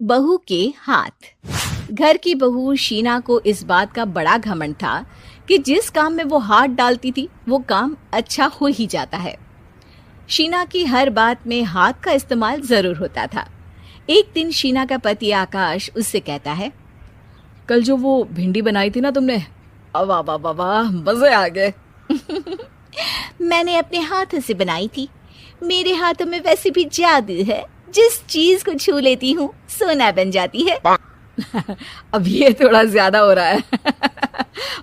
बहू के हाथ। घर की बहू शीना को इस बात का बड़ा घमंड था कि जिस काम में वो हाथ डालती थी वो काम अच्छा हो ही जाता है। शीना की हर बात में हाथ का इस्तेमाल जरूर होता था। एक दिन शीना का पति आकाश उससे कहता है, कल जो वो भिंडी बनाई थी ना तुमने, वाह वाह वाह वाह, मजे आ गए। मैंने अपने हाथों से बनाई थी। मेरे हाथों में वैसे भी जादू है, जिस चीज को छू लेती हूँ सोना बन जाती है। अब ये थोड़ा ज्यादा हो रहा है।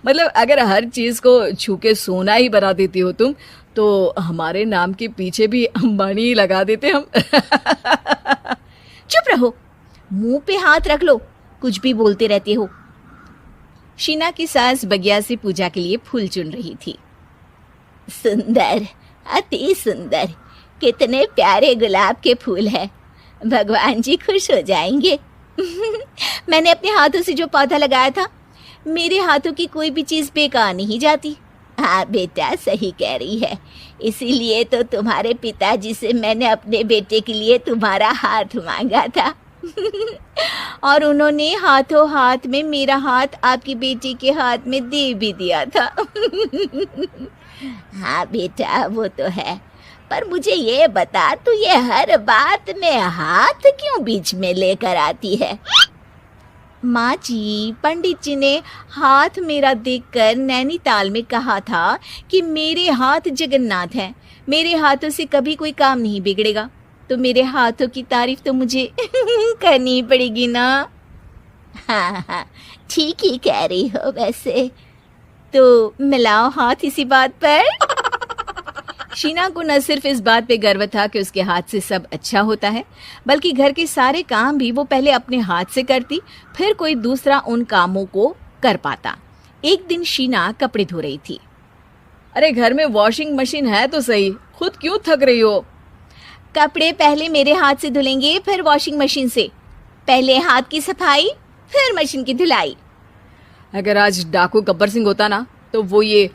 मतलब अगर हर चीज को छू के सोना ही बना देती हो तुम, तो हमारे नाम के पीछे भी अंबानी ही लगा देते हम। चुप रहो, मुंह पे हाथ रख लो, कुछ भी बोलते रहते हो। शीना की सास बगिया से पूजा के लिए फूल चुन रही थी। सुंदर, अति सुंदर, कितने प्यारे गुलाब के फूल हैं। भगवान जी खुश हो जाएंगे। मैंने अपने हाथों से जो पौधा लगाया था, मेरे हाथों की कोई भी चीज बेकार नहीं जाती। हाँ बेटा, सही कह रही है। इसीलिए तो तुम्हारे पिताजी से मैंने अपने बेटे के लिए तुम्हारा हाथ मांगा था। और उन्होंने हाथों हाथ में मेरा हाथ आपकी बेटी के हाथ में दे भी दिया था। हाँ बेटा, वो तो है, पर मुझे ये बता, तू ये हर बात में हाथ क्यों बीच में लेकर आती है? माँ जी, पंडित जी ने हाथ मेरा देखकर नैनीताल में कहा था कि मेरे हाथ जगन्नाथ हैं, मेरे हाथों से कभी कोई काम नहीं बिगड़ेगा। तो मेरे हाथों की तारीफ तो मुझे करनी पड़ेगी ना। हाँ हाँ, ठीक ही कह रही हो वैसे। तो मिलाओ हाथ इसी बात पर। शीना को न सिर्फ इस बात पे गर्व था कि उसके हाथ से सब अच्छा होता है, बल्कि घर के सारे काम भी वो पहले अपने हाथ से करती, फिर कोई दूसरा उन कामों को कर पाता। एक दिन शीना कपड़े धो रही थी। अरे घर में वॉशिंग मशीन है तो सही, खुद क्यों थक रही हो? कपड़े पहले मेरे हाथ से धुलेंगे, फिर वॉशिंग मशीन से। पहले हाथ की सफाई, फिर मशीन की धुलाई। अगर आज डाकू गब्बर सिंह होता ना, तो वो ये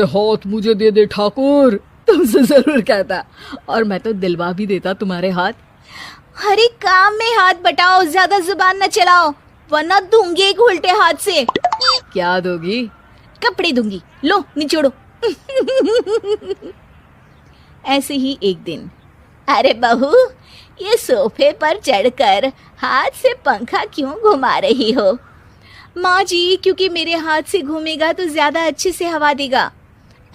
हाथ मुझे दे दे ठाकुर तुमसे जरूर कहता, और मैं तो दिलवा भी देता तुम्हारे हाथ। हर एक काम में हाथ बटाओ, ज्यादा जुबान न चलाओ, वरना दूंगी एक उल्टे हाथ से। क्या दोगी? कपड़े दूंगी, लो निचोड़ो। ऐसे ही एक दिन, अरे बहू, ये सोफे पर चढ़कर हाथ से पंखा क्यों घुमा रही हो? माँ जी, क्योंकि मेरे हाथ से घूमेगा तो ज्यादा अच्छे से हवा देगा।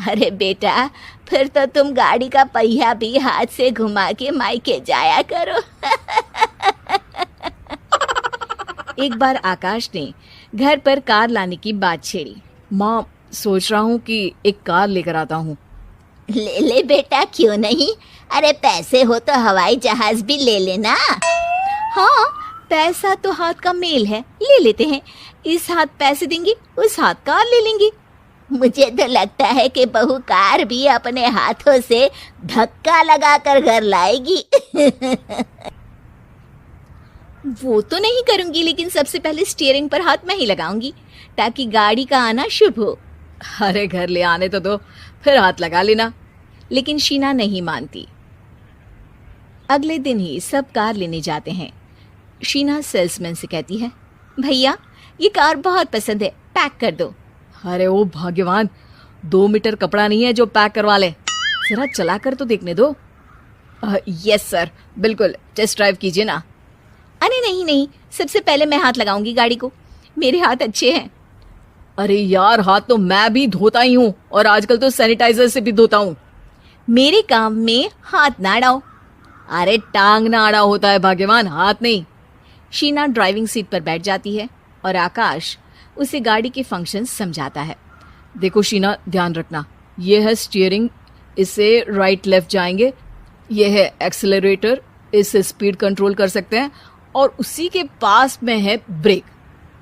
अरे बेटा, फिर तो तुम गाड़ी का पहिया भी हाथ से घुमा के मायके जाया करो। एक बार आकाश ने घर पर कार लाने की बात छेड़ी। माँ, सोच रहा हूँ कि एक कार लेकर आता हूँ। ले ले बेटा, क्यों नहीं? अरे पैसे हो तो हवाई जहाज भी ले लेना। हाँ, पैसा तो हाथ का मेल है, ले लेते हैं। इस हाथ पैसे देंगी, उस हाथ कार ले लेंगी। मुझे तो लगता है कि बहू कार भी अपने हाथों से धक्का लगाकर घर लाएगी। वो तो नहीं करूंगी, लेकिन सबसे पहले स्टीयरिंग पर हाथ मैं ही लगाऊंगी, ताकि गाड़ी का आना शुभ हो। अरे घर ले आने तो दो, फिर हाथ लगा लेना। लेकिन शीना नहीं मानती। अगले दिन ही सब कार लेने जाते हैं। शीना सेल्समैन से कहती है, भैया ये कार बहुत पसंद है, पैक कर दो। अरे ओ भाग्यवान, 2 मीटर कपड़ा नहीं है जो पैक करवा ले, जरा चला कर तो देखने दो। यस सर, बिल्कुल, टेस्ट ड्राइव कीजिए ना। अरे नहीं नहीं, सबसे पहले मैं हाथ लगाऊंगी गाड़ी को, मेरे हाथ अच्छे हैं। अरे यार, हाथ तो मैं भी धोता ही हूँ, और आजकल तो सैनिटाइजर से भी धोता हूँ। मेरे काम में हाथ ना अड़ाओ। अरे टांग ना अड़ा होता है भाग्यवान, हाथ नहीं। शीना ड्राइविंग सीट पर बैठ जाती है और आकाश उसे गाड़ी के फंक्शन समझाता है। देखो शीना, ध्यान रखना, ये है स्टीयरिंग, इससे राइट लेफ्ट जाएंगे। ये है एक्सेलरेटर, इससे स्पीड कंट्रोल कर सकते हैं, और उसी के पास में है ब्रेक,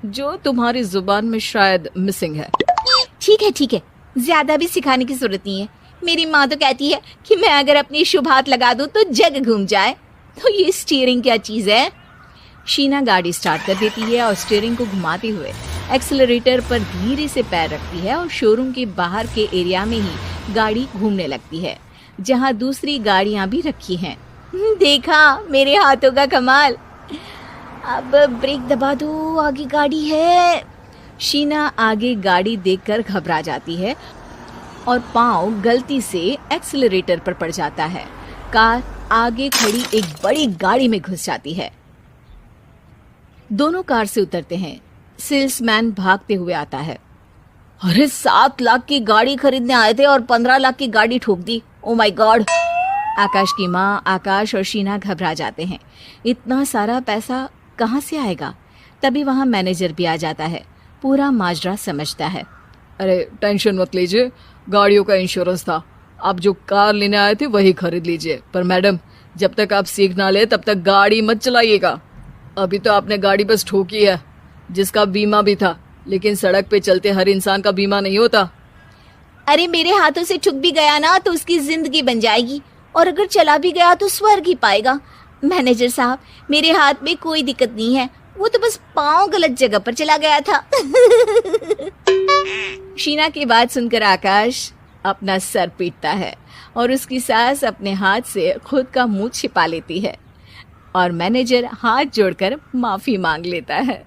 जो तुम्हारी जुबान में शायद मिसिंग है। ठीक है, ज्यादा भी सिखाने की जरूरत नहीं है। मेरी माँ तो कहती है कि मैं अगर अपनी शुभ हाथ लगा दूं तो जग घूम जाए। तो ये स्टीयरिंग क्या चीज है? शीना गाड़ी स्टार्ट कर देती है और स्टीयरिंग को घुमाते हुए एक्सेलरेटर पर धीरे से पैर रखती है, और शोरूम के बाहर के एरिया में ही गाड़ी घूमने लगती है, जहाँ दूसरी गाड़ियाँ भी रखी हैं। देखा मेरे हाथों का कमाल। अब ब्रेक दबा दो, आगे गाड़ी है। शीना आगे गाड़ी देखकर घबरा जाती है और पाँव गलती से एक्सीलरेटर पर पड़ जाता है। कार आगे खड़ी एक बड़ी गाड़ी में घुस जाती है। दोनों कार से उतरते हैं। सेल्समैन भागते हुए आता है। अरे 7 लाख की गाड़ी खरीदने आए थे और 15 लाख की गाड़ी ठोक दी। Oh my God. आकाश की माँ, आकाश और शीना घबरा जाते हैं। इतना सारा पैसा कहाँ से आएगा? तभी वहां मैनेजर भी आ जाता है। पूरा माजरा समझता है। अरे टेंशन मत लीजिए, गाड़ियों का इंश्योरेंस था। आप जो कार लेने आए थे वही खरीद लीजिए। पर मैडम, जब तक आप सीख ना ले तब तक गाड़ी मत चलाइएगा। अभी तो आपने गाड़ी बस ठोकी है, जिसका बीमा भी था, लेकिन सड़क पे चलते हर इंसान का बीमा नहीं होता। अरे मेरे हाथों से छुप भी गया ना तो उसकी जिंदगी बन जाएगी, और अगर चला भी गया तो स्वर्ग ही पाएगा। मैनेजर साहब, मेरे हाथ में कोई दिक्कत नहीं है, वो तो बस पाँव गलत जगह पर चला गया था। शीना की बात सुनकर आकाश अपना सर पीटता है और उसकी सास अपने हाथ से खुद का मुंह छिपा लेती है और मैनेजर हाथ जोड़कर माफी मांग लेता है।